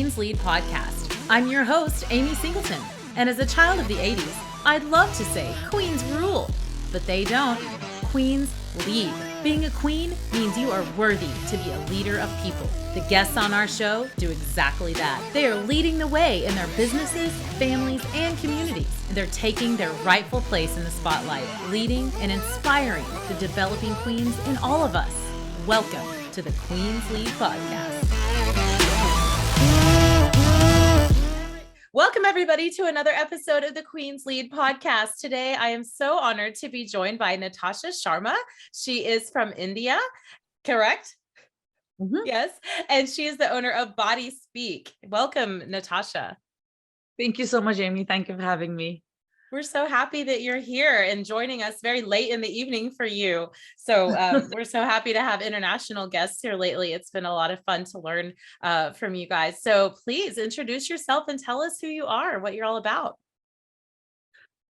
Queen's Lead podcast. I'm your host, Amy Singleton, and as a child of the 80s, I'd love to say Queens rule, but they don't. Queens lead. Being a queen means you are worthy to be a leader of people. The guests on our show do exactly that. They are leading the way in their businesses, families, and communities. They're taking their rightful place in the spotlight, leading and inspiring the developing queens in all of us. Welcome to the Queen's Lead podcast. Welcome, everybody, to another episode of the Queen's Lead podcast. Today, I am so honored to be joined by Natasha Sharma. She is from India, correct? Mm-hmm. Yes. And she is the owner of Body Speak. Welcome, Natasha. Thank you so much, Amy. Thank you for having me. We're so happy that you're here and joining us very late in the evening for you. So we're so happy to have international guests here lately. It's been a lot of fun to learn from you guys. So please introduce yourself and tell us who you are, what you're all about.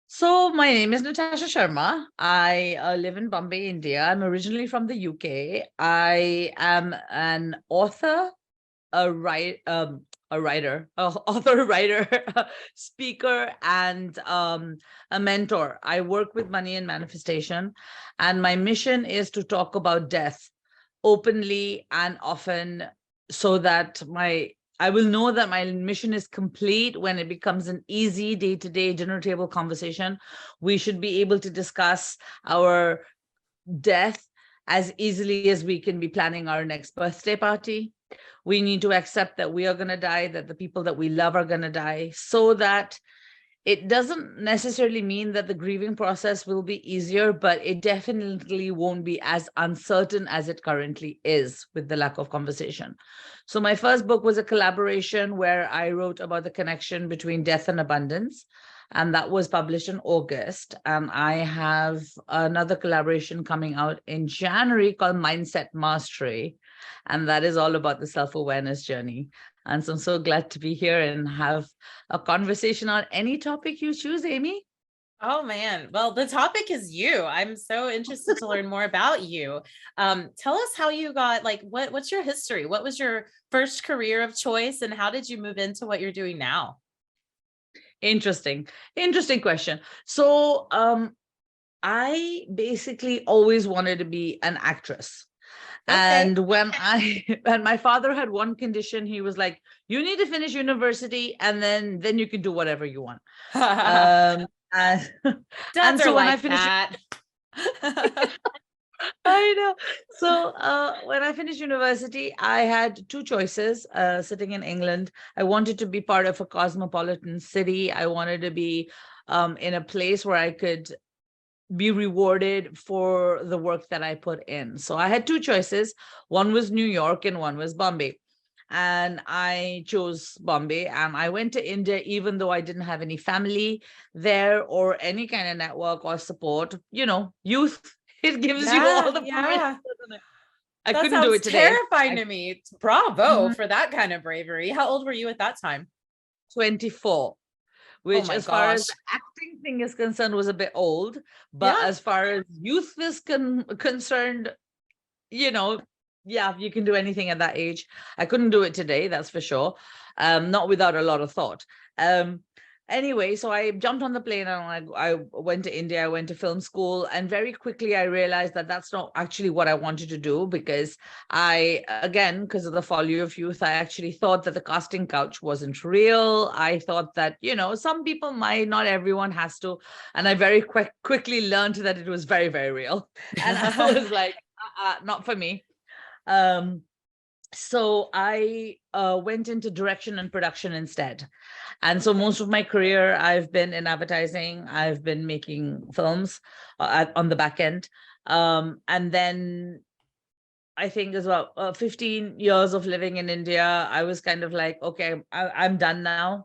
So my name is Natasha Sharma. I live in Bombay, India. I'm originally from the UK. I am an author, speaker, and a mentor. I work with money and manifestation, and my mission is to talk about death openly and often, so that I will know that my mission is complete when it becomes an easy day-to-day dinner table conversation. We should be able to discuss our death as easily as we can be planning our next birthday party. We need to accept that we are going to die, that the people that we love are going to die, so that it doesn't necessarily mean that the grieving process will be easier, but it definitely won't be as uncertain as it currently is with the lack of conversation. So my first book was a collaboration where I wrote about the connection between death and abundance, and that was published in August. And I have another collaboration coming out in January called Mindset Mastery, and that is all about the self-awareness journey. And so I'm so glad to be here and have a conversation on any topic you choose, Amy. Oh, man. Well, the topic is you. I'm so interested to learn more about you. Tell us how you got, what's your history? What was your first career of choice, and how did you move into what you're doing now? Interesting question. So I basically always wanted to be an actress. Okay. And when my father had one condition, he was like, you need to finish university and then you can do whatever you want. And so when I finished that. I know. So when I finished university, I had two choices. Sitting in England, I wanted to be part of a cosmopolitan city. I wanted to be in a place where I could be rewarded for the work that I put in. So I had two choices. One was New York and one was Bombay. And I chose Bombay, and I went to India, even though I didn't have any family there or any kind of network or support. You know, youth, it gives you all the permission. I couldn't do it today. Terrifying to me. Bravo for that kind of bravery. How old were you at that time? 24. Which, as far as the acting thing is concerned, was a bit old. But as far as youth is concerned, you know, you can do anything at that age. I couldn't do it today, that's for sure. Not without a lot of thought. Anyway, so I jumped on the plane and I went to India. I went to film school, and very quickly I realized that that's not actually what I wanted to do, because because of the folly of youth, I actually thought that the casting couch wasn't real. I thought that, some people might, not everyone has to. And I very quickly learned that it was very, very real. And I was like, not for me. So I went into direction and production instead. And so most of my career, I've been in advertising. I've been making films on the back end. And then I think as well, 15 years of living in India, I was kind of like, okay, I'm done now.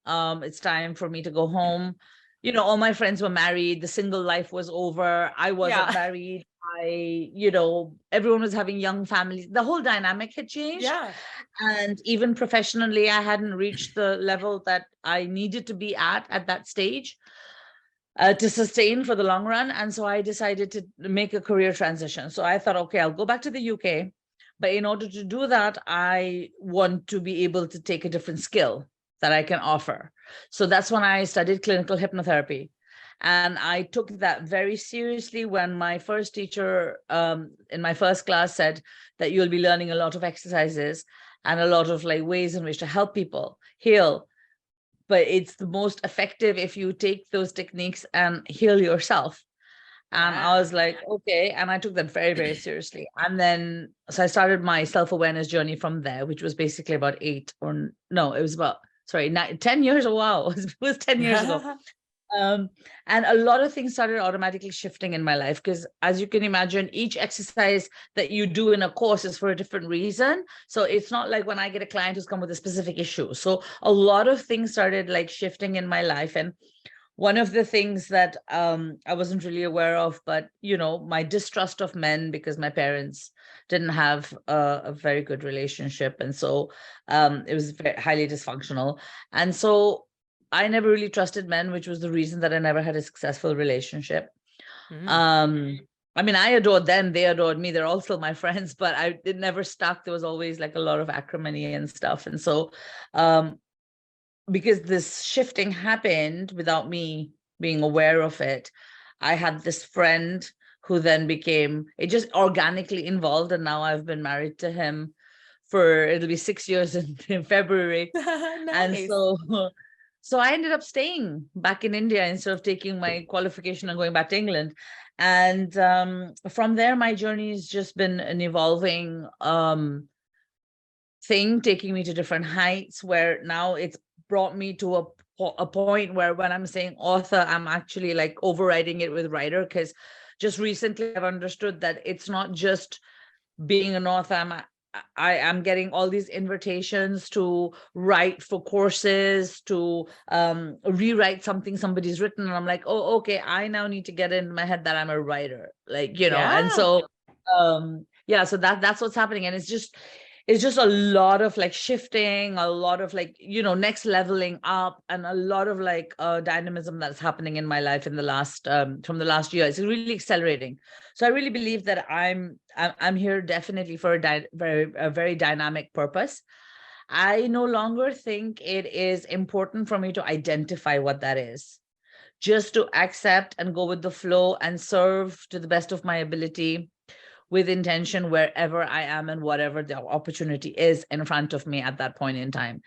It's time for me to go home. All my friends were married. The single life was over. I wasn't married. Everyone was having young families. The whole dynamic had changed. Yeah. And even professionally, I hadn't reached the level that I needed to be at that stage to sustain for the long run. And so I decided to make a career transition. So I thought, okay, I'll go back to the UK, But in order to do that, I want to be able to take a different skill that I can offer. So that's when I studied clinical hypnotherapy. And I took that very seriously when my first teacher in my first class said that you'll be learning a lot of exercises and a lot of like ways in which to help people heal. But it's the most effective if you take those techniques and heal yourself. And I was like, okay. And I took that very, very seriously. And then, so I started my self-awareness journey from there, which was basically about 10 years. Oh, wow. It was 10 years ago. And a lot of things started automatically shifting in my life because, as you can imagine, each exercise that you do in a course is for a different reason. So it's not like when I get a client who's come with a specific issue. So a lot of things started like shifting in my life. And one of the things that I wasn't really aware of, but my distrust of men, because my parents didn't have a very good relationship, and so it was very highly dysfunctional. And so I never really trusted men, which was the reason that I never had a successful relationship. I mean, I adored them, they adored me, they're all still my friends, but it never stuck. There was always like a lot of acrimony and stuff. And so because this shifting happened without me being aware of it, I had this friend who then it just organically involved. And now I've been married to him it'll be 6 years in February. Nice. And so I ended up staying back in India instead of taking my qualification and going back to England. And from there, my journey has just been an evolving thing, taking me to different heights, where now it's brought me to a point where when I'm saying author, I'm actually like overriding it with writer, because just recently I've understood that it's not just being an author. I am getting all these invitations to write for courses, to rewrite something somebody's written. And I'm like, oh, okay, I now need to get in my head that I'm a writer, and so, so that's what's happening. And it's just a lot of like shifting, a lot of like, next leveling up, and a lot of like dynamism that's happening in my life in the last, from the last year. It's really accelerating. So I really believe that I'm here definitely for a very dynamic purpose. I no longer think it is important for me to identify what that is. Just to accept and go with the flow and serve to the best of my ability, with intention, wherever I am and whatever the opportunity is in front of me at that point in time.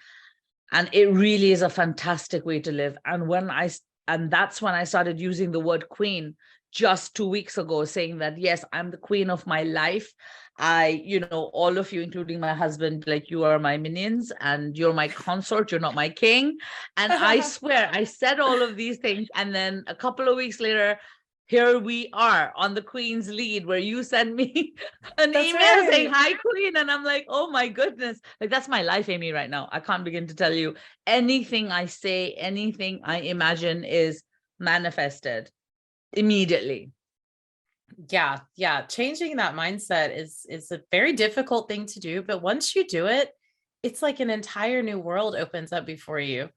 And it really is a fantastic way to live. And that's when I started using the word queen just 2 weeks ago, saying that, yes, I'm the queen of my life. All of you, including my husband, like, you are my minions and you're my consort, you're not my king. And I swear I said all of these things. And then a couple of weeks later, here we are on the Queen's Lead, where you send me an email saying, hi, Queen. And I'm like, oh my goodness. Like, that's my life, Amy, right now. I can't begin to tell you. Anything I say, anything I imagine is manifested immediately. Yeah. Changing that mindset is a very difficult thing to do. But once you do it, it's like an entire new world opens up before you.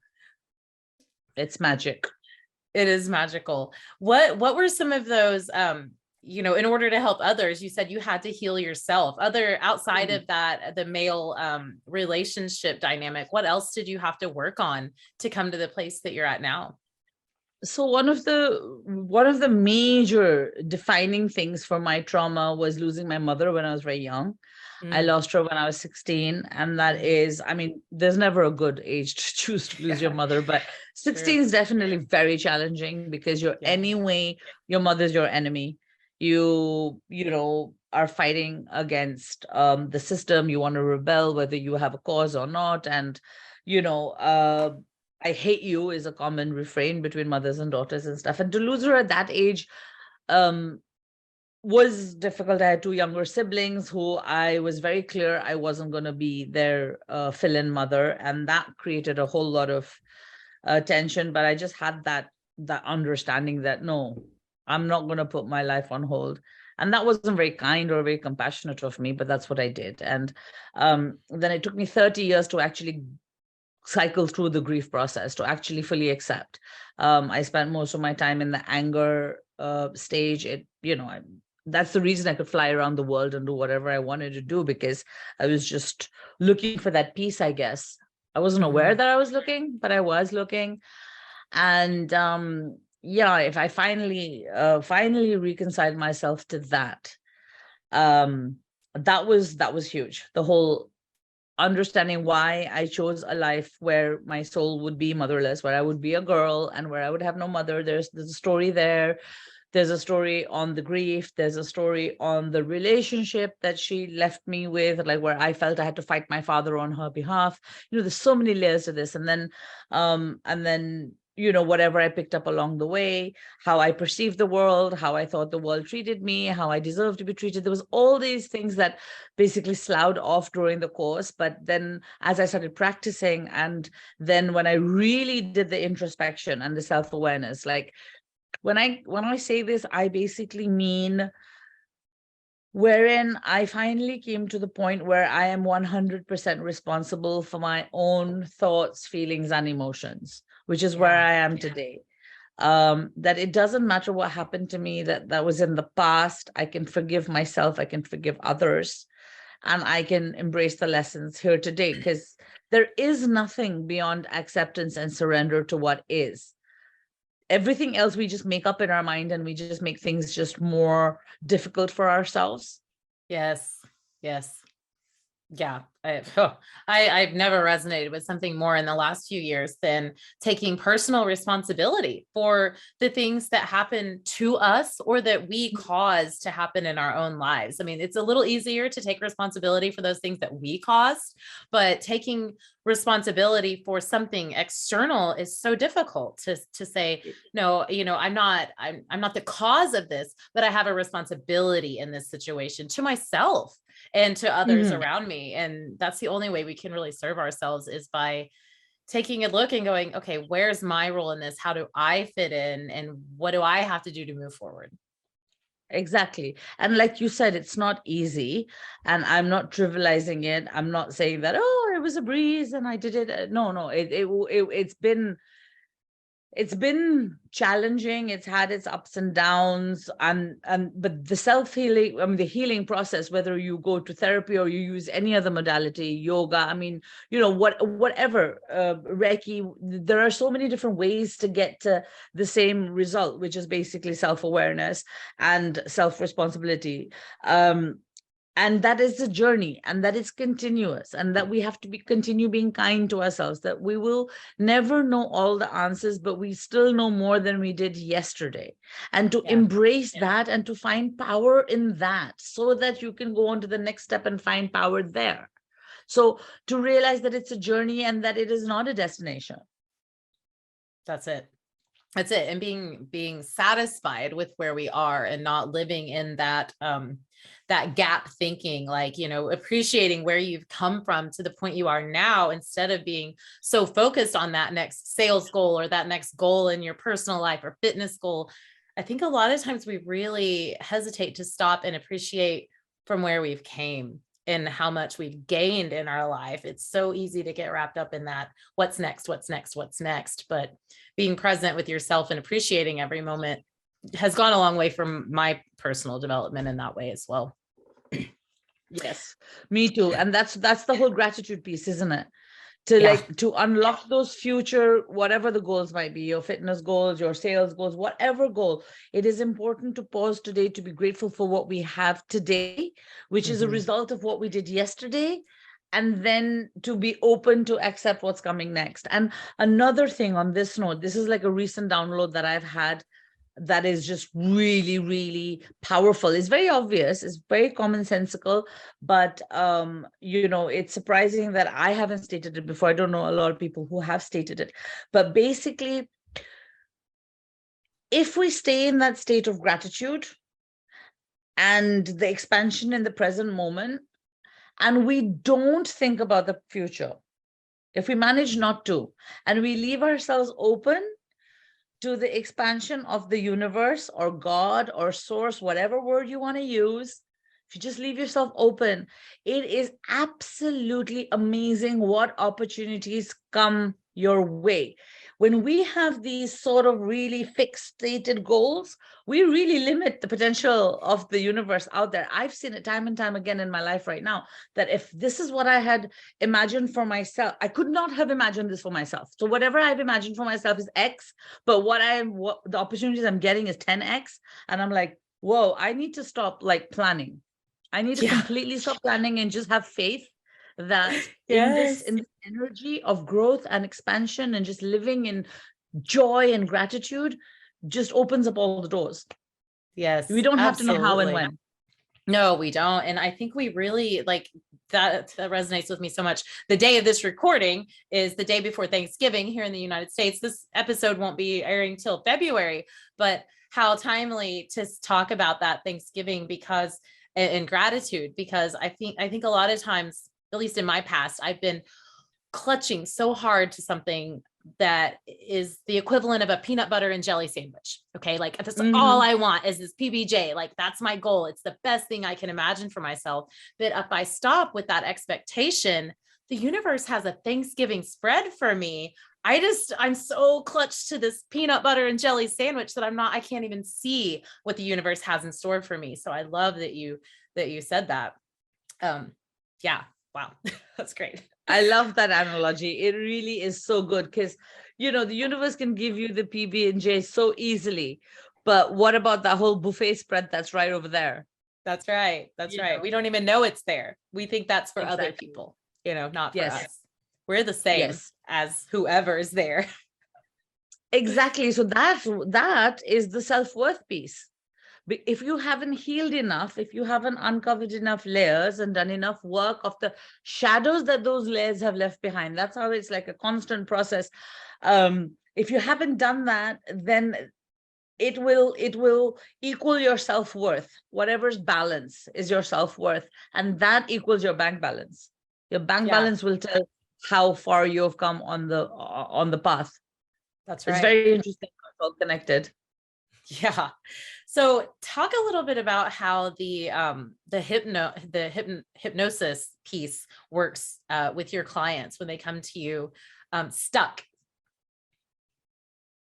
It's magic. It is magical. What were some of those, in order to help others? You said you had to heal yourself. Outside of that, the male relationship dynamic, what else did you have to work on to come to the place that you're at now? So one of the major defining things for my trauma was losing my mother when I was very young. I lost her when I was 16. And that is, I mean, there's never a good age to choose to lose your mother, but 16 is definitely very challenging, because anyway, your mother's your enemy. You are fighting against the system. You want to rebel, whether you have a cause or not. And, I hate you is a common refrain between mothers and daughters and stuff. And to lose her at that age was difficult. I had two younger siblings who I was very clear I wasn't going to be their fill-in mother. And that created a whole lot of tension. But I just had that understanding that, no, I'm not going to put my life on hold. And that wasn't very kind or very compassionate of me, but that's what I did. And then it took me 30 years to actually cycle through the grief process, to actually fully accept. I spent most of my time in the anger stage. that's the reason I could fly around the world and do whatever I wanted to do, because I was just looking for that peace, I guess. I wasn't aware that I was looking, but I was looking. And yeah, if I finally reconciled myself to that, that was huge. The whole understanding why I chose a life where my soul would be motherless, where I would be a girl and where I would have no mother. There's a story there. There's a story on the grief. There's a story on the relationship that she left me with, like where I felt I had to fight my father on her behalf. There's so many layers to this. And then, whatever I picked up along the way, how I perceived the world, how I thought the world treated me, how I deserved to be treated. There was all these things that basically sloughed off during the course. But then as I started practicing, and then when I really did the introspection and the self-awareness, like, when I say this, I basically mean wherein I finally came to the point where I am 100% responsible for my own thoughts, feelings, and emotions, which is where I am today. That it doesn't matter what happened to me, that was in the past. I can forgive myself, I can forgive others, and I can embrace the lessons here today, because there is nothing beyond acceptance and surrender to what is. Everything else we just make up in our mind, and we just make things just more difficult for ourselves. Yes. Yeah, I've never resonated with something more in the last few years than taking personal responsibility for the things that happen to us or that we cause to happen in our own lives. I mean, it's a little easier to take responsibility for those things that we caused, but taking responsibility for something external is so difficult to say, no, I'm not the cause of this, but I have a responsibility in this situation to myself and to others around me. And that's the only way we can really serve ourselves, is by taking a look and going, okay, where's my role in this? How do I fit in? And what do I have to do to move forward? Exactly. And like you said, it's not easy, and I'm not trivializing it. I'm not saying that, oh, it was a breeze and I did it. No, it's been challenging. It's had its ups and downs, and but the self-healing, I mean, the healing process, whether you go to therapy or you use any other modality, yoga, I mean, whatever, Reiki, there are so many different ways to get to the same result, which is basically self-awareness and self-responsibility. And that is the journey, and that it's continuous, and that we have to continue being kind to ourselves, that we will never know all the answers, but we still know more than we did yesterday, and to embrace that, and to find power in that, so that you can go on to the next step and find power there. So to realize that it's a journey and that it is not a destination. That's it. And being satisfied with where we are, and not living in that that gap thinking, like, appreciating where you've come from to the point you are now, instead of being so focused on that next sales goal or that next goal in your personal life or fitness goal. I think a lot of times we really hesitate to stop and appreciate from where we've came and how much we've gained in our life. It's so easy to get wrapped up in that, what's next. But being present with yourself and appreciating every moment has gone a long way from my personal development in that way as well. Yes, me too. And that's the whole gratitude piece, isn't it? To unlock those future, whatever the goals might be, your fitness goals, your sales goals, whatever goal, it is important to pause today, to be grateful for what we have today, which is a result of what we did yesterday, and then to be open to accept what's coming next. And another thing on this note, this is like a recent download that I've had that is just really, really powerful. It's very obvious, it's very commonsensical, but it's surprising that I haven't stated it before. I don't know a lot of people who have stated it, but basically, if we stay in that state of gratitude and the expansion in the present moment, and we don't think about the future, if we manage not to, and we leave ourselves open to the expansion of the universe or God or source, whatever word you want to use, if you just leave yourself open, it is absolutely amazing what opportunities come your way. when we have these sort of really fixed stated goals, we really limit the potential of the universe out there. I've seen it time and time again in my life right now, that if this is what I had imagined for myself, I could not have imagined this for myself. So whatever I've imagined for myself is X, but what the opportunities I'm getting is 10X. And I'm like, whoa, I need to stop like planning. I need to completely stop planning and just have faith that in this energy of growth and expansion and just living in joy and gratitude just opens up all the doors. Yes, We don't have to know how and absolutely. when. No, we don't. And I think we really like that resonates with me so much. The day of this recording is the day before Thanksgiving here in the United States. This episode won't be airing till February, but how timely to talk about that Thanksgiving because and gratitude, because I think a lot of times, at least in my past, I've been clutching so hard to something that is the equivalent of a peanut butter and jelly sandwich. Okay. Like that's all I want is this PBJ. Like that's my goal. It's the best thing I can imagine for myself. But if I stop with that expectation, the universe has a Thanksgiving spread for me. I'm so clutched to this peanut butter and jelly sandwich that I can't even see what the universe has in store for me. So I love that you said that. Yeah. Wow. That's great. I love that analogy. It really is so good because, you know, the universe can give you the PB&J so easily. But what about that whole buffet spread that's right over there? That's right. That's right. We don't even know it's there. We think that's for other Exactly. people, you know, not for Yes. us. We're the same as whoever is there. Exactly. So that is the self-worth piece. If you haven't healed enough, if you haven't uncovered enough layers and done enough work of the shadows that those layers have left behind, that's how it's like a constant process. If you haven't done that, then it will equal your self-worth. Whatever's balance is your self-worth, and that equals your bank balance. Your bank balance will tell how far you've come on the path. That's right. It's very interesting. It's all connected. Yeah. So talk a little bit about how the hypnosis piece works with your clients when they come to you stuck.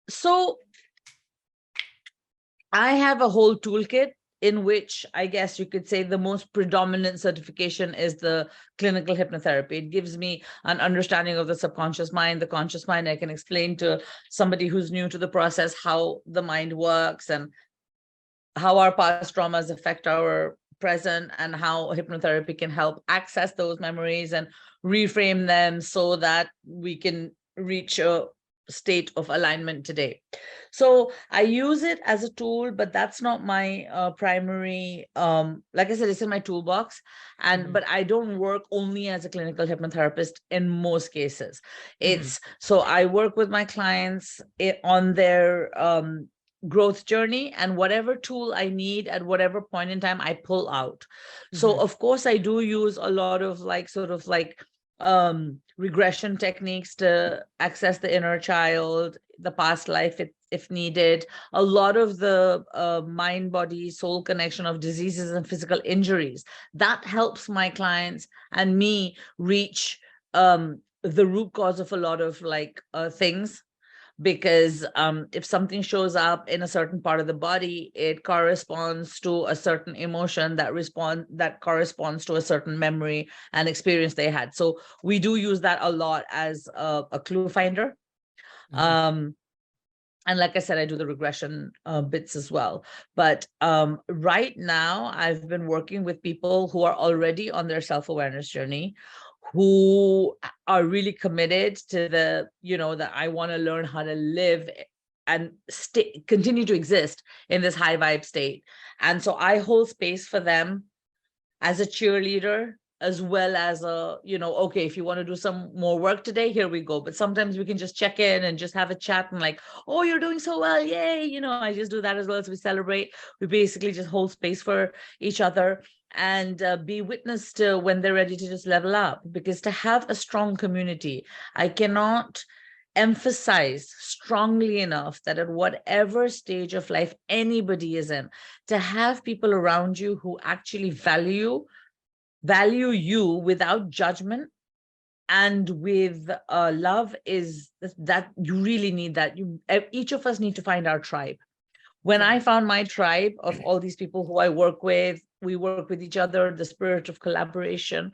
So I have a whole toolkit in which I guess you could say the most predominant certification is the clinical hypnotherapy. It gives me an understanding of the subconscious mind, the conscious mind. I can explain to somebody who's new to the process how the mind works and how our past traumas affect our present and how hypnotherapy can help access those memories and reframe them so that we can reach a state of alignment today. So I use it as a tool, but that's not my primary, like I said, it's in my toolbox. And but I don't work only as a clinical hypnotherapist in most cases. It's so I work with my clients on their growth journey, and whatever tool I need at whatever point in time I pull out. So of course I do use a lot of like sort of like regression techniques to access the inner child, the past life if needed, a lot of the mind body soul connection of diseases and physical injuries. That helps my clients and me reach the root cause of a lot of like things. Because if something shows up in a certain part of the body, it corresponds to a certain emotion that corresponds to a certain memory and experience they had. So we do use that a lot as a clue finder. And like I said, I do the regression bits as well. But right now, I've been working with people who are already on their self-awareness journey, who are really committed to the, you know, that I want to learn how to live and continue to exist in this high vibe state. And so I hold space for them as a cheerleader, as well as a, you know, okay, if you want to do some more work today, here we go. But sometimes we can just check in and just have a chat and like, oh, you're doing so well. Yay. You know, I just do that as well as we celebrate. We basically just hold space for each other and be witness to when they're ready to just level up. Because to have a strong community, I cannot emphasize strongly enough that at whatever stage of life anybody is in, to have people around you who actually value you without judgment And with love is that you really need that. Each of us need to find our tribe. When I found my tribe of all these people who I work with, we work with each other, the spirit of collaboration.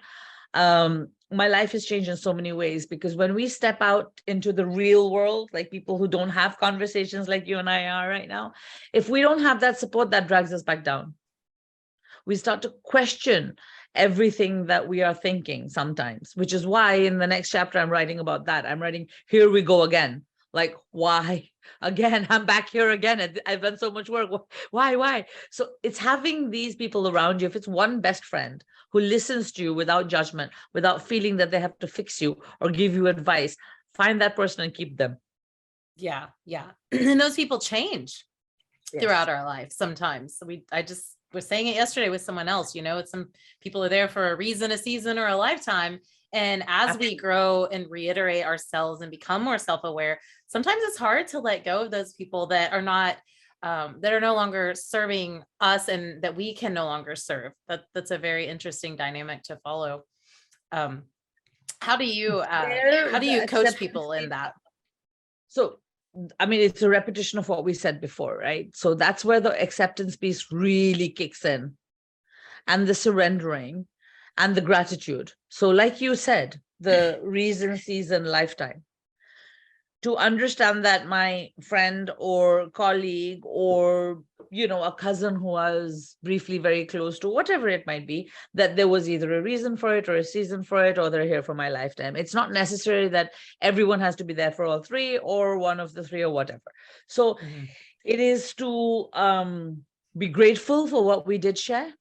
My life has changed in so many ways, because when we step out into the real world, like people who don't have conversations like you and I are right now, if we don't have that support, that drags us back down. We start to question everything that we are thinking sometimes, which is why in the next chapter I'm writing about that. I'm writing, here we go again. Like, why again? I'm back here again. I've done so much work. Why? So it's having these people around you. If it's one best friend who listens to you without judgment, without feeling that they have to fix you or give you advice, find that person and keep them. Yeah. And those people change throughout our life sometimes. So I just was saying it yesterday with someone else, it's some people are there for a reason, a season, or a lifetime. And as we grow and reiterate ourselves and become more self-aware, sometimes it's hard to let go of those people that are not, that are no longer serving us and that we can no longer serve. That's a very interesting dynamic to follow. How do you coach people in that? So, I mean, it's a repetition of what we said before, right? So that's where the acceptance piece really kicks in, and the surrendering and the gratitude. So like you said, the reason, season, lifetime. To understand that my friend or colleague or, a cousin who I was briefly very close to, whatever it might be, that there was either a reason for it or a season for it, or they're here for my lifetime. It's not necessary that everyone has to be there for all three or one of the three or whatever. So it is to be grateful for what we did share,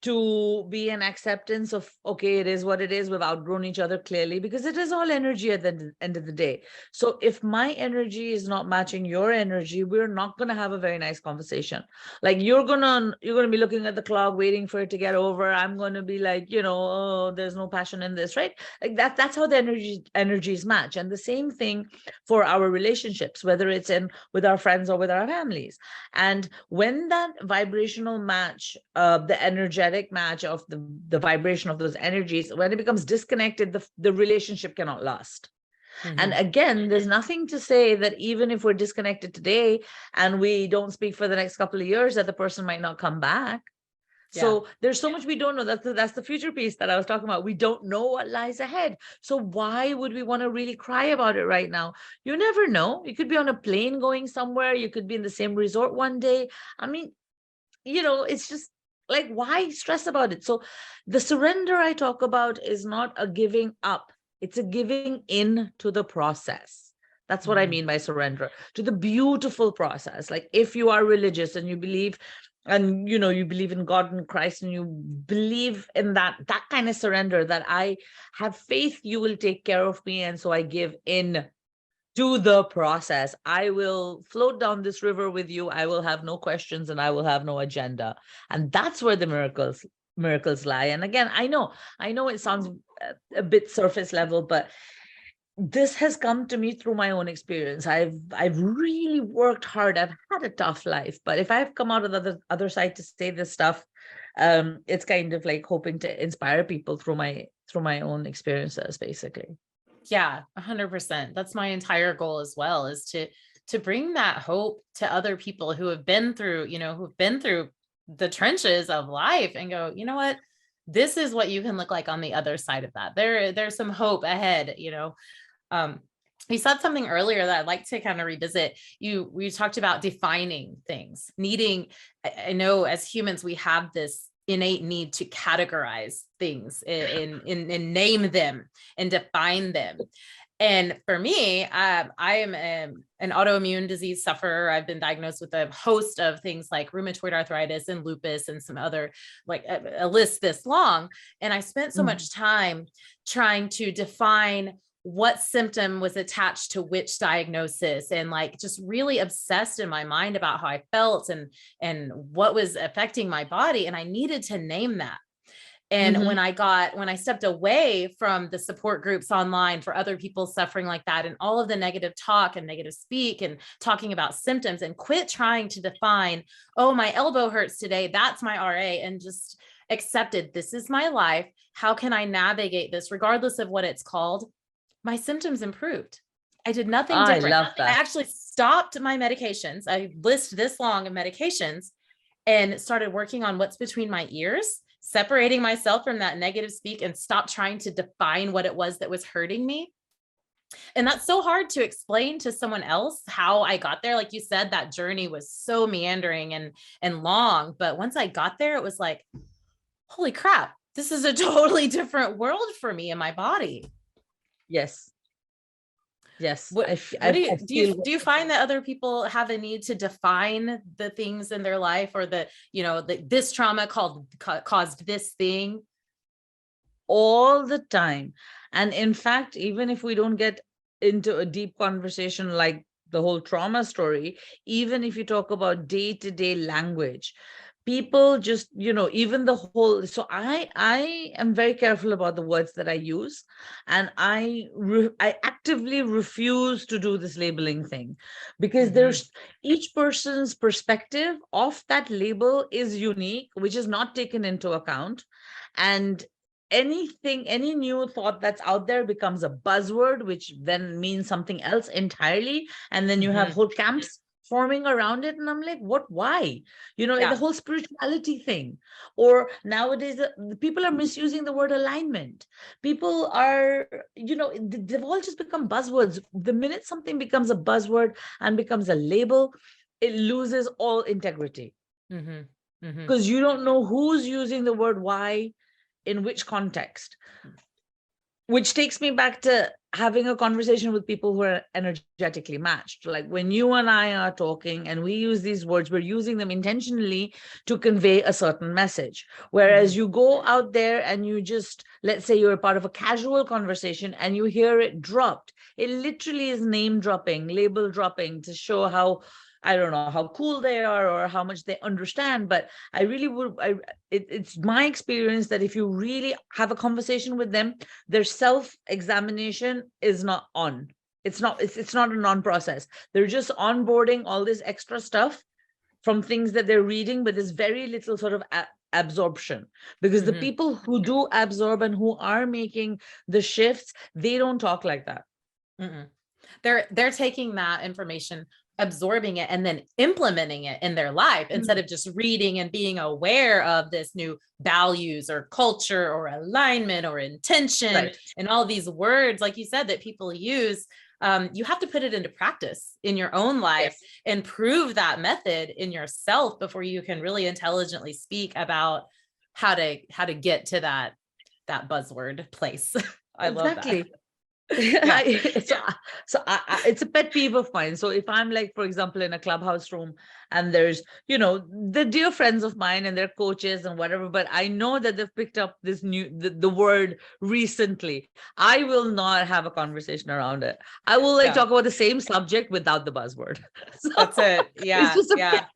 to be an acceptance of, okay, it is what it is. We've outgrown each other, clearly, because it is all energy at the end of the day. So if my energy is not matching your energy, we're not going to have a very nice conversation. Like you're going to be looking at the clock, waiting for it to get over. I'm going to be like, oh, there's no passion in this, right? Like that's how the energies match. And the same thing for our relationships, whether it's with our friends or with our families. And when that vibrational match, the energetic match of the vibration of those energies, when it becomes disconnected, the relationship cannot last. And again, there's nothing to say that even if we're disconnected today and we don't speak for the next couple of years, that the person might not come back. So there's so much we don't know. That's the future piece that I was talking about. We don't know what lies ahead. So why would we want to really cry about it right now? You never know. You could be on a plane going somewhere. You could be in the same resort one day. I mean, it's just like, why stress about it? So the surrender I talk about is not a giving up. It's a giving in to the process. That's what I mean by surrender, to the beautiful process. Like if you are religious and you believe, and you believe in God and Christ, and you believe in that kind of surrender, that I have faith you will take care of me, and so I give in to the process. I will float down this river with you. I will have no questions and I will have no agenda. And that's where the miracles lie. And again, I know it sounds a bit surface level, but this has come to me through my own experience. I've really worked hard. I've had a tough life, but if I've come out of the other side to say this stuff, it's kind of like hoping to inspire people through my own experiences, basically. Yeah, 100%. That's my entire goal as well, is to bring that hope to other people who have been through, who've been through the trenches of life, and go, you know what, this is what you can look like on the other side of that. There's some hope ahead. You said something earlier that I'd like to kind of revisit. We talked about defining things, needing, I know as humans, we have this innate need to categorize things and name them and define them. And for me, I am an autoimmune disease sufferer. I've been diagnosed with a host of things like rheumatoid arthritis and lupus and some other, like a list this long. And I spent so much time trying to define what symptom was attached to which diagnosis, and like just really obsessed in my mind about how I felt and what was affecting my body. And I needed to name that. And when I stepped away from the support groups online for other people suffering like that, and all of the negative talk and negative speak and talking about symptoms, and quit trying to define, oh, my elbow hurts today, that's my RA, and just accepted this is my life. How can I navigate this regardless of what it's called? My symptoms improved. I did nothing I different. love I that. actually stopped my medications. I list this long of medications and started working on what's between my ears, separating myself from that negative speak and stop trying to define what it was that was hurting me. And that's so hard to explain to someone else how I got there. Like you said, that journey was so meandering and long. But once I got there, it was like, holy crap, this is a totally different world for me and my body. Yes. Yes. What do you find that other people have a need to define the things in their life, or this trauma caused this thing? All the time. And in fact, even if we don't get into a deep conversation like the whole trauma story, even if you talk about day-to-day language, people just, even the whole, so I am very careful about the words that I use, and I actively refuse to do this labeling thing, because there's each person's perspective of that label is unique, which is not taken into account. And any new thought that's out there becomes a buzzword, which then means something else entirely, and then you have whole camps forming around it. And I'm like, what? Why? Like the whole spirituality thing. Or nowadays the people are misusing the word alignment. People are, they've all just become buzzwords. The minute something becomes a buzzword and becomes a label, it loses all integrity, because you don't know who's using the word why in which context. Which takes me back to having a conversation with people who are energetically matched. Like when you and I are talking and we use these words, we're using them intentionally to convey a certain message. Whereas you go out there and you just, let's say you're a part of a casual conversation and you hear it dropped. It literally is name dropping, label dropping to show how, I don't know, how cool they are or how much they understand. But I really would, it's my experience that if you really have a conversation with them, their self-examination is not on. It's not a non-process. They're just onboarding all this extra stuff from things that they're reading, but there's very little sort of absorption, because the people who do absorb and who are making the shifts, they don't talk like that. They're taking that information, absorbing it, and then implementing it in their life instead of just reading and being aware of this new values or culture or alignment or intention and all these words, like you said, that people use. You have to put it into practice in your own life and prove that method in yourself before you can really intelligently speak about how to get to that buzzword place. I love that. It's a pet peeve of mine. So if I'm like, for example, in a clubhouse room and there's, the dear friends of mine and their coaches and whatever, but I know that they've picked up this the word recently, I will not have a conversation around it. I will talk about the same subject without the buzzword. So that's it. Yeah. It's just a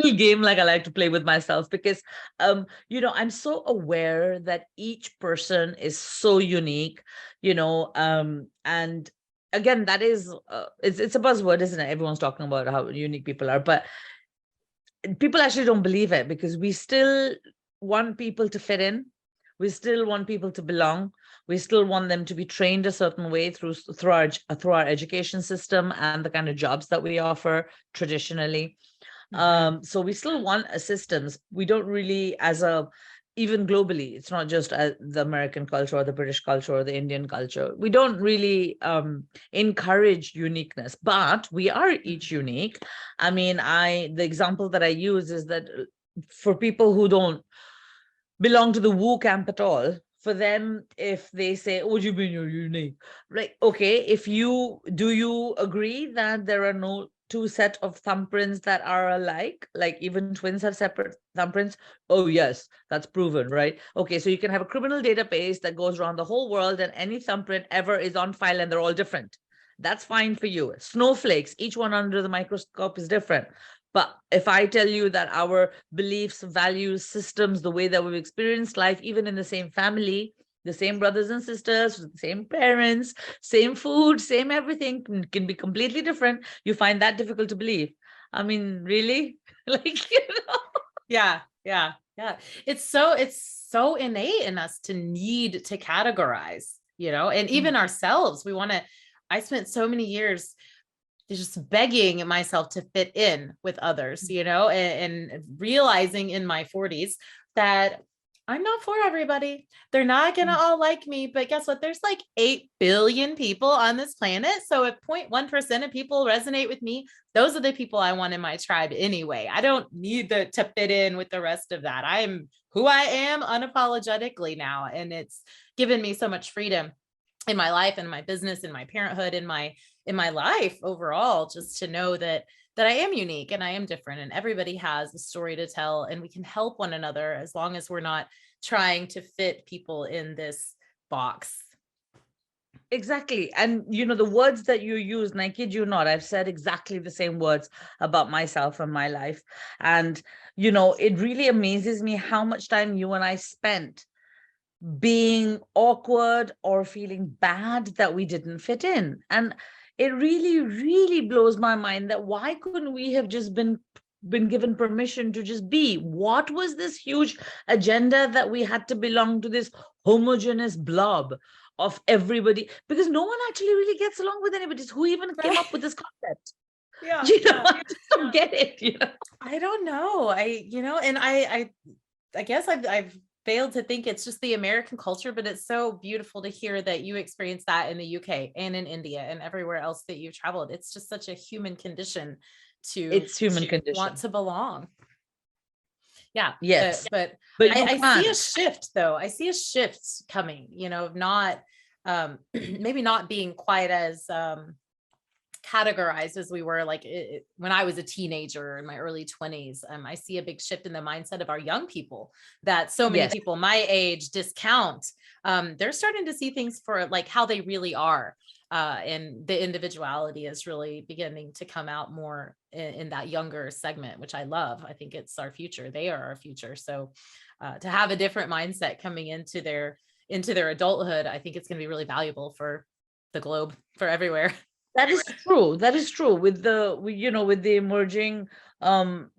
little game like I like to play with myself, because I'm so aware that each person is so unique, and again, that is it's a buzzword, isn't it? Everyone's talking about how unique people are, but people actually don't believe it, because we still want people to fit in. We still want people to belong. We still want them to be trained a certain way through our education system and the kind of jobs that we offer traditionally. So we still want systems. We don't really, even globally, it's not just the American culture or the British culture or the Indian culture. We don't really encourage uniqueness, but we are each unique. I mean, the example that I use is that for people who don't belong to the woo camp at all, for them, if they say, "Oh, you mean you're unique?" Like, okay, do you agree that there are no two set of thumbprints that are alike? Like even twins have separate thumbprints? Oh yes, that's proven, right? Okay, so you can have a criminal database that goes around the whole world and any thumbprint ever is on file and they're all different. That's fine for you. Snowflakes, each one under the microscope is different. But if I tell you that our beliefs, values, systems, the way that we've experienced life, even in the same family, the same brothers and sisters, the same parents, same food, same everything can be completely different, you find that difficult to believe. I mean, really? Like, Yeah. Yeah. Yeah. It's so innate in us to need to categorize, and even ourselves. I spent so many years just begging myself to fit in with others, and realizing in my 40s that I'm not for everybody. They're not going to all like me, but guess what? There's like 8 billion people on this planet. So if 0.1% of people resonate with me, those are the people I want in my tribe anyway. I don't need to fit in with the rest of that. I'm who I am unapologetically now. And it's given me so much freedom in my life and my business and my parenthood and in my life overall, just to know that I am unique and I am different and everybody has a story to tell and we can help one another as long as we're not trying to fit people in this box. Exactly. And the words that you use, and I kid you not, I've said exactly the same words about myself and my life. And, it really amazes me how much time you and I spent being awkward or feeling bad that we didn't fit in. And it really, really blows my mind that why couldn't we have just been given permission to just be? What was this huge agenda that we had to belong to this homogeneous blob of everybody? Because no one actually really gets along with anybody. Who even came up with this concept? Yeah. I just don't get it. I don't know. And I guess I've failed to think it's just the American culture, but it's so beautiful to hear that you experienced that in the UK and in India and everywhere else that you've traveled. It's just such a human condition It's human condition. want to belong. Yeah. Yes. But But I see a shift though. I see a shift coming, not maybe not being quite as categorized as we were like when I was a teenager in my early 20s. I see a big shift in the mindset of our young people that so many people my age discount. They're starting to see things for like how they really are. And the individuality is really beginning to come out more in that younger segment, which I love. I think it's our future. They are our future. So to have a different mindset coming into their adulthood, I think it's going to be really valuable for the globe, for everywhere. That is true. That is true. With the emerging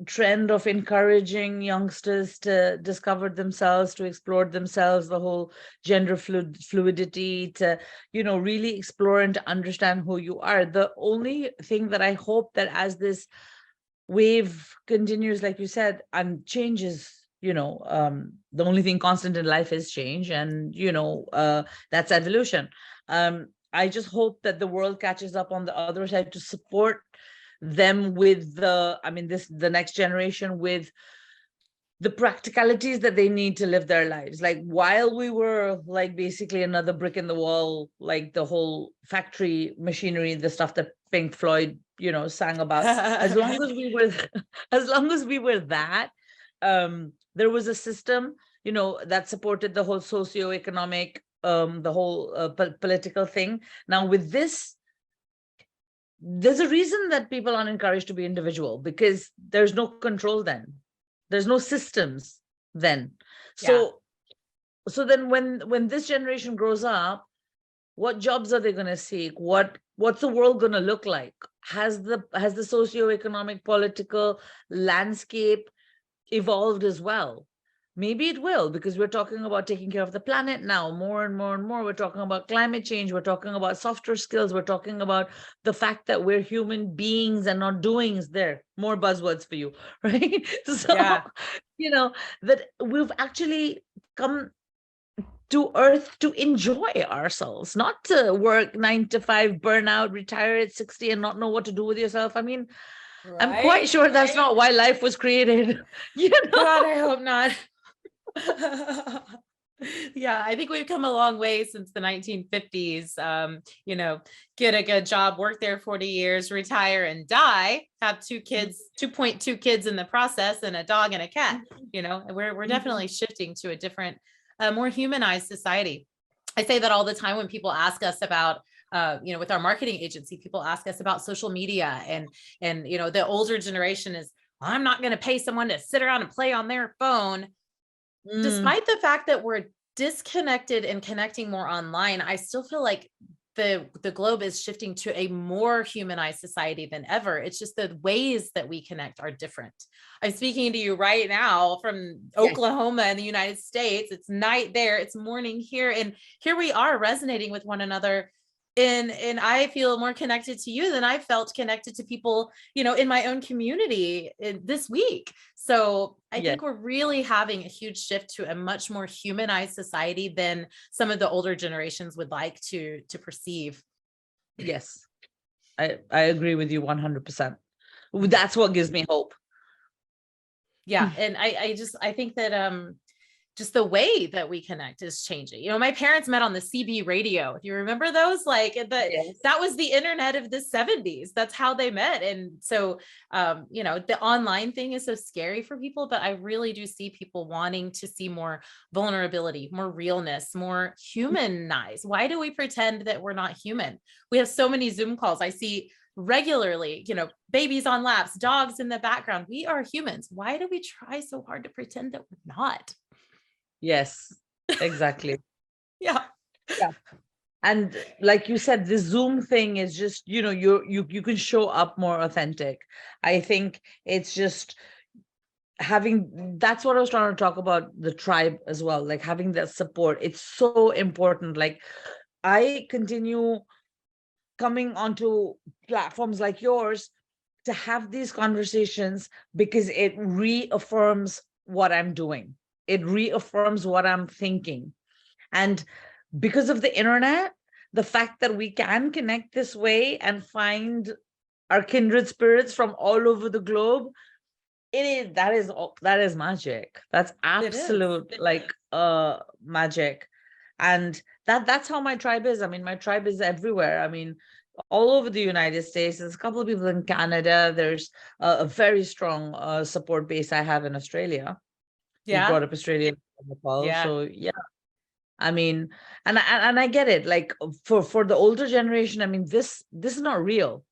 trend of encouraging youngsters to discover themselves, to explore themselves, the whole gender fluidity, to really explore and to understand who you are. The only thing that I hope that as this wave continues, like you said, and changes, the only thing constant in life is change, and that's evolution. I just hope that the world catches up on the other side to support them with the next generation with the practicalities that they need to live their lives. Like while we were like basically another brick in the wall, like the whole factory machinery, the stuff that Pink Floyd, sang about, as long as we were, as long as we were that, there was a system, that supported the whole socioeconomic the whole political thing. Now with this, there's a reason that people aren't encouraged to be individual, because there's no control then. There's no systems then. So then when this generation grows up, what jobs are they going to seek? What's the world going to look like? Has the socioeconomic political landscape evolved as well? Maybe it will, because we're talking about taking care of the planet now more and more and more. We're talking about climate change. We're talking about softer skills. We're talking about the fact that we're human beings and not doings. There, more buzzwords for you, right? So, that we've actually come to Earth to enjoy ourselves, not to work 9 to 5, burn out, retire at 60 and not know what to do with yourself. I mean, right? I'm quite sure that's not why life was created. God, I hope not. Yeah, I think we've come a long way since the 1950s. Get a good job, work there 40 years, retire and die, have 2 kids, 2.2 kids in the process, and a dog and a cat. We're definitely shifting to a different, more humanized society. I say that all the time when people ask us about with our marketing agency, people ask us about social media, and the older generation is, I'm not going to pay someone to sit around and play on their phone. Despite the fact that we're disconnected and connecting more online, I still feel like the globe is shifting to a more humanized society than ever. It's just the ways that we connect are different. I'm speaking to you right now from Oklahoma in the United States. It's night there, it's morning here, and here we are resonating with one another. And I feel more connected to you than I felt connected to people, in my own community this week. So I think we're really having a huge shift to a much more humanized society than some of the older generations would like to perceive. Yes, I agree with you 100%. That's what gives me hope. Yeah. And I think that just the way that we connect is changing. My parents met on the CB radio. Do you remember those? That was the internet of the 70s. That's how they met. And so, the online thing is so scary for people, but I really do see people wanting to see more vulnerability, more realness, more humanized. Why do we pretend that we're not human? We have so many Zoom calls. I see regularly, babies on laps, dogs in the background. We are humans. Why do we try so hard to pretend that we're not? Yes, exactly. Yeah. And like you said, the Zoom thing is just, you can show up more authentic. I think it's just that's what I was trying to talk about, the tribe as well, like having that support. It's so important. Like I continue coming onto platforms like yours to have these conversations because it reaffirms what I'm doing. It reaffirms what I'm thinking. And because of the internet, the fact that we can connect this way and find our kindred spirits from all over the globe, that is magic. That's absolute magic. And that's how my tribe is. I mean, my tribe is everywhere. I mean, all over the United States. There's a couple of people in Canada. There's a very strong support base I have in Australia. You brought up Australia, Nepal. So yeah, I mean, and I get it. Like for the older generation, I mean, this is not real.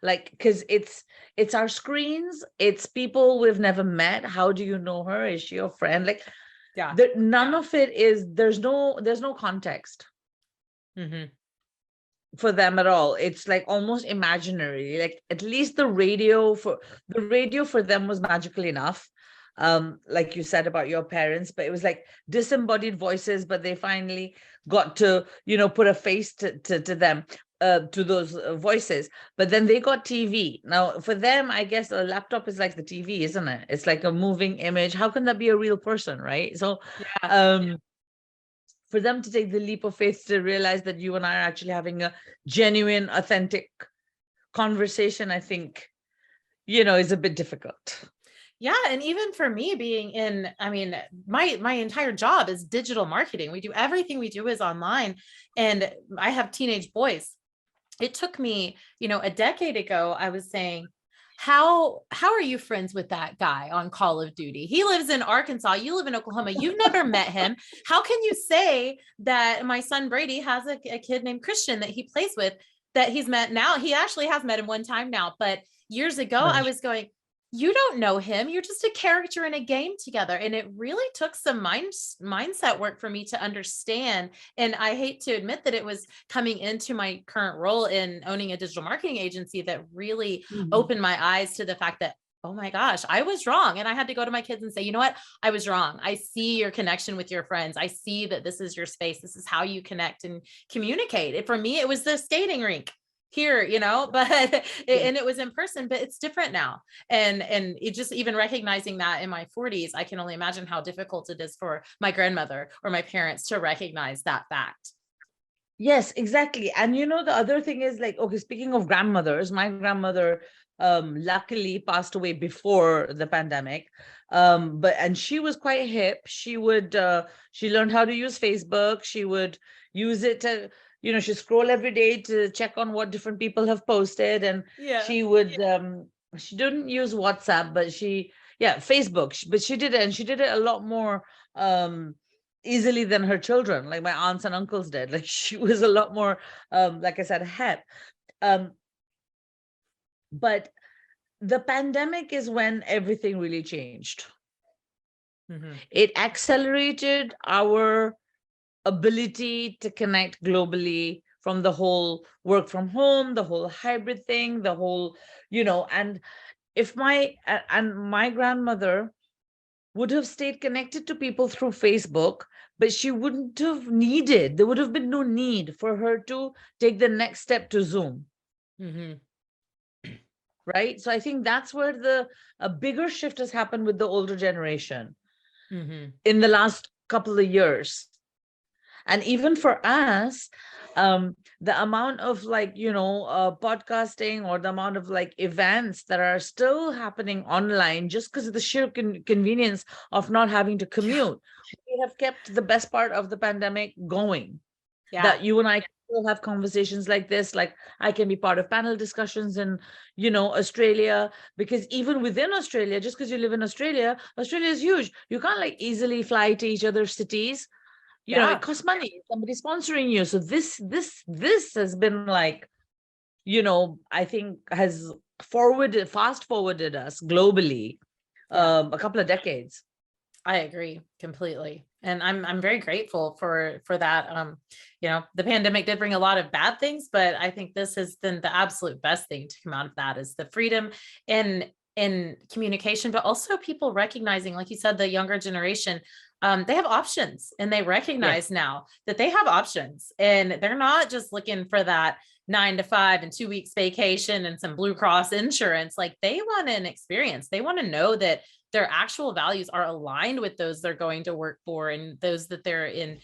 Like, because it's our screens, it's people we've never met. How do you know her? Is she your friend? Like, none of it is. There's no context for them at all. It's like almost imaginary. Like at least the radio for them was magical enough. Like you said about your parents, but it was like disembodied voices, but they finally got to put a face to them, to those voices. But then they got TV. Now for them, I guess a laptop is like the TV, isn't it? It's like a moving image. How can that be a real person, right? So for them to take the leap of faith to realize that you and I are actually having a genuine, authentic conversation, I think is a bit difficult. Yeah. And even for me being my entire job is digital marketing. We do everything we do is online, and I have teenage boys. It took me, a decade ago, I was saying, how are you friends with that guy on Call of Duty? He lives in Arkansas. You live in Oklahoma. You've never met him. How can you say that my son Brady has a kid named Christian that he plays with that he's met now? He actually has met him one time now, but years ago, I was going, you don't know him. You're just a character in a game together. And it really took some mindset work for me to understand. And I hate to admit that it was coming into my current role in owning a digital marketing agency that really opened my eyes to the fact that, oh my gosh, I was wrong. And I had to go to my kids and say, you know what? I was wrong. I see your connection with your friends. I see that this is your space. This is how you connect and communicate. For me, it was the skating rink here, but and it was in person, but it's different now. And it just, even recognizing that in my 40s, I can only imagine how difficult it is for my grandmother or my parents to recognize that fact. Yes, exactly. And the other thing is, like, okay, speaking of grandmothers, my grandmother luckily passed away before the pandemic. And she was quite hip. She learned how to use Facebook. She would use it to she scroll every day to check on what different people have posted. And she would, she didn't use WhatsApp, but Facebook, but she did it. And she did it a lot more easily than her children, like my aunts and uncles did. Like she was a lot more, like I said, hip. But the pandemic is when everything really changed. It accelerated our ability to connect globally from the whole work from home, the whole hybrid thing, the whole, and if my grandmother would have stayed connected to people through Facebook, but she wouldn't have needed, there would have been no need for her to take the next step to Zoom. Mm-hmm. Right. So I think that's where a bigger shift has happened with the older generation in the last couple of years. And even for us, the amount of podcasting, or the amount of events that are still happening online, just because of the sheer convenience of not having to commute, we have kept the best part of the pandemic going. Yeah. That you and I can still have conversations like this. Like, I can be part of panel discussions in, Australia, because even within Australia, just because you live in Australia is huge. You can't easily fly to each other's cities. It costs money. Somebody's sponsoring you. So this has been I think has fast forwarded us globally a couple of decades. I agree completely. And I'm very grateful for that. The pandemic did bring a lot of bad things, but I think this has been the absolute best thing to come out of that, is the freedom in communication, but also people recognizing, like you said, the younger generation, they have options, and they recognize now that they have options, and they're not just looking for that 9 to 5 and 2 weeks vacation and some Blue Cross insurance. Like, they want an experience. They want to know that their actual values are aligned with those they're going to work for and those that they're in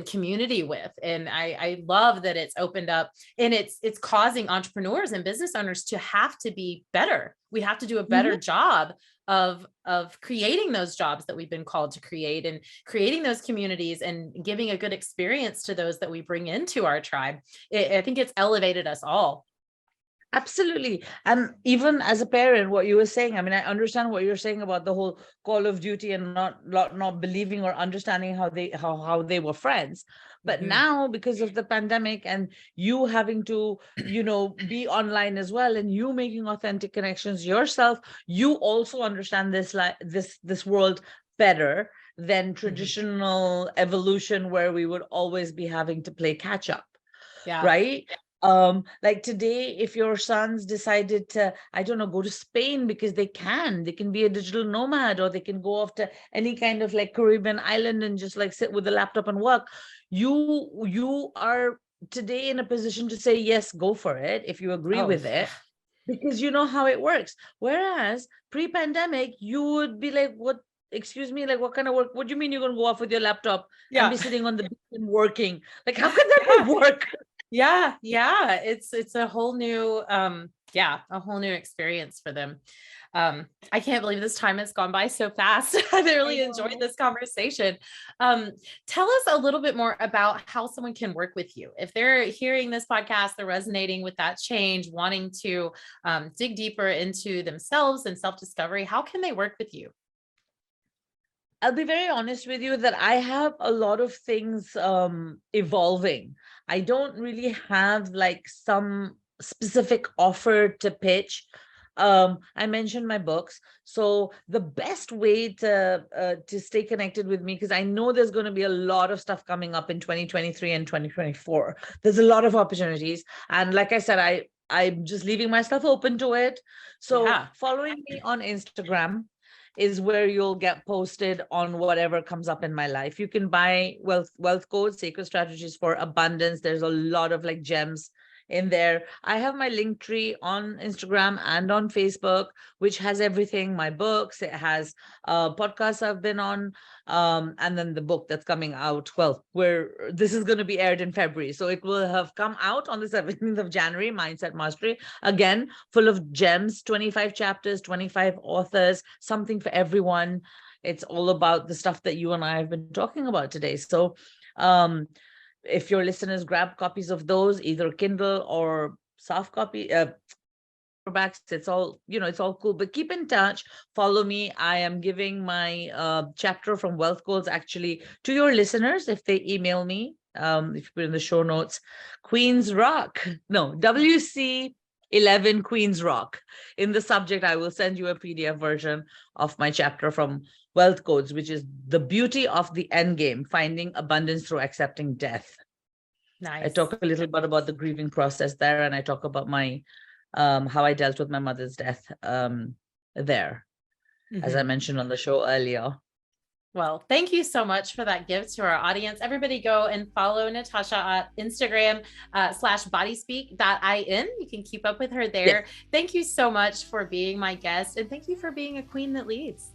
community with. And I love that it's opened up, and it's causing entrepreneurs and business owners to have to be better. We have to do a better job of creating those jobs that we've been called to create, and creating those communities, and giving a good experience to those that we bring into our tribe. I think it's elevated us all. Absolutely. And even as a parent, what you were saying, I mean, I understand what you're saying about the whole Call of Duty and not believing or understanding how they were friends. But now, because of the pandemic, and you having to, be online as well, and you making authentic connections yourself, you also understand this world better than traditional evolution, where we would always be having to play catch up. Yeah. Right. Like today, if your sons decided to, I don't know, go to Spain, because they can be a digital nomad, or they can go off to any kind of Caribbean island and just sit with a laptop and work. You are today in a position to say, yes, go for it, if you agree with it, because you know how it works. Whereas pre-pandemic, you would be like, what? Excuse me, what kind of work? What do you mean you're going to go off with your laptop and be sitting on the beach and working? How can that work? Yeah. It's a whole new, a whole new experience for them. I can't believe this time has gone by so fast. I really enjoyed this conversation. Tell us a little bit more about how someone can work with you. If they're hearing this podcast, they're resonating with that change, wanting to dig deeper into themselves and self-discovery, how can they work with you? I'll be very honest with you that I have a lot of things evolving. I don't really have some specific offer to pitch. I mentioned my books. So the best way to stay connected with me, because I know there's going to be a lot of stuff coming up in 2023 and 2024. There's a lot of opportunities. And like I said, I'm just leaving myself open to it. So following me on Instagram is where you'll get posted on whatever comes up in my life. You can buy wealth codes, sacred strategies for abundance. There's a lot of gems in there. I have my link tree on Instagram and on Facebook, which has everything, my books. It has podcasts I've been on, and then the book that's coming out. Well, where this is going to be aired in February. So it will have come out on the 17th of January, Mindset Mastery. Again, full of gems, 25 chapters, 25 authors, something for everyone. It's all about the stuff that you and I have been talking about today. So, if your listeners grab copies of those, either Kindle or soft copy, paperbacks, it's all cool. But keep in touch. Follow me. I am giving my chapter from Wealth Goals actually to your listeners if they email me. If you put in the show notes, Queens Rock, no, WC11 Queens Rock. In the subject, I will send you a PDF version of my chapter from Wealth Codes, which is the beauty of the end game, finding abundance through accepting death. I Nice. talk a little bit about the grieving process there, and I talk about my how I dealt with my mother's death there, as I mentioned on the show earlier. Well, thank you so much for that gift to our audience. Everybody go and follow Natasha at Instagram /bodyspeak.in. You can keep up with her there. Yes. Thank you so much for being my guest. And thank you for being a queen that leads.